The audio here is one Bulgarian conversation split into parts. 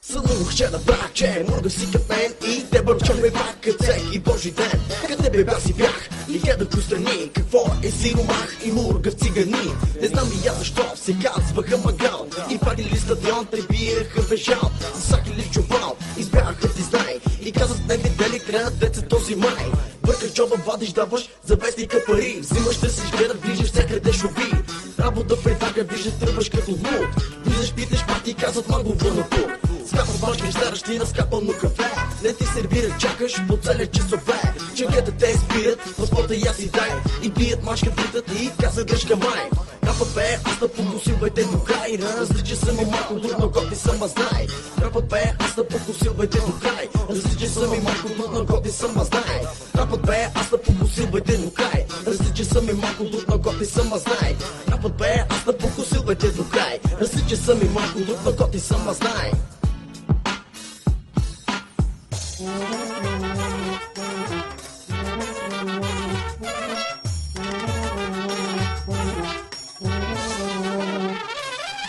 Сънувах на брак, че мога си като мен и те бърчаме пак като всеки божи ден. Къде бе си бях и гледах устрани какво е сиромах и мурга в цигани. Не знам и аз защо се казваха Магал и падили стадион, те биеха бежал. Засакали чувал, избягаха ти знай и казват не видели края деца този май. Бъркаш джоба, вадиш, даваш за вестника пари, взимаш да си гледат, ближиш всякъде шоби. Работа предага, виждаш, тръбваш като луд. Влизаш, питаш, пак ти казват магово на пук. Скапаш башки, стараш ти на скапано кафе. Не ти сервират, чакаш по целия часове. Чаката те спират, паспорта я си дай. И бият машка, питат и каза грешка май. Рапът бе, аз да покусилвайте до край. Различен съм и малко друг, но готи съм, а знай. Рапът бе, аз да покусилвайте до край. Различен съм и малко друг, но готи съм, а знай. Рапът бе, аз да покусилвайте до край. Различен съм и малко друг, но готи съм, а знай. Рапът бе, аз да покусилвайте до край. Различен съм и малко друг, но готи съм, а знай.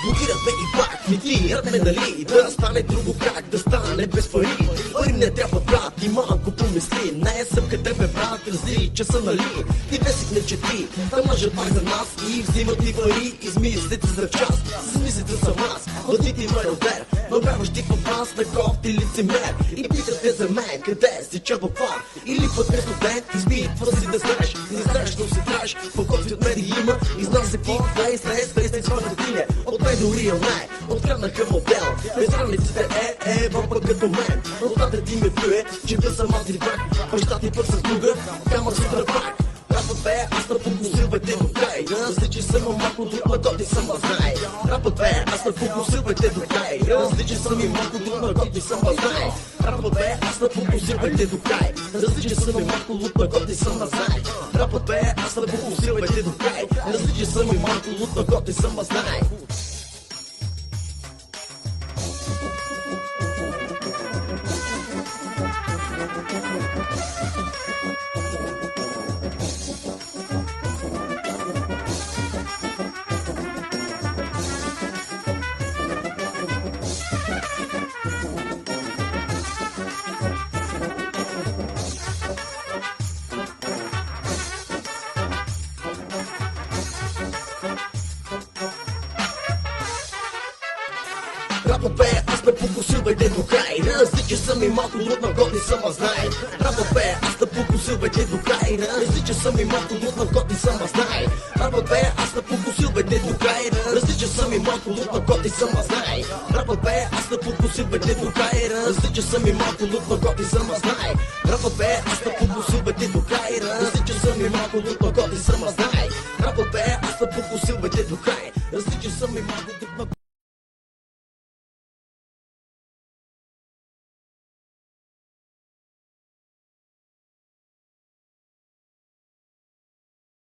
Блокират ме и пак ми тират ме дали да стане друго как да стане без пари. Пари не трябва брат и малко помисли. Не съм къде бе брат, разли че са нали. Ти весик не чети, да мъжат пак за нас и взимат ти пари, измислите за час. Замислите за вас, бъдите ме ровер, но вярваш ти в вас на кофти лицемер. И питате за мен, къде си чърба план или път не студент, изпитва си да знаеш. Не знаеш, но си знаеш, по-кофти от мен има. И знам се ти, слез своята диня. От мен дори най, откраднаха модел. Без раниците Европа като мен. Но тата ти ме плюе, че бил съм мати брак. Баща ти път с друга, камър сутра пак. Рапът бе, аз да покусилвайте до край. Различен съм, а малко друг, ма готи съм, а знай. Рапът бе, аз да покусилвайте до край. Различен съм и малко друг, ма готи съм, а знай. Рапът бе, аз да покусилвайте до край. Различен съм и малко друг, ма готи съм, а знай. Рапът бе, аз да покусилвайте до край. Различен съм и малко друг, ма готи съм, а знай. Рапът бе, аз да покусилвайте до край. Различен съм и малко друг, но годни съм, а знай. Рапът бе, аз да покусилвайте до край. Различен съм и малко друг, но годни съм, а знай. Рапът бе, аз да покусилвайте до край. Различен съм и малко друг, но годни съм, а знай. Рапът бе, аз да покусилвайте до край. Различен съм и малко друг, но годни съм, а знай. Рапът бе, аз да покусилвайте до край. Различен съм и малко друг, но годни съм, а знай. Рапът бе, аз да покусилвайте до край.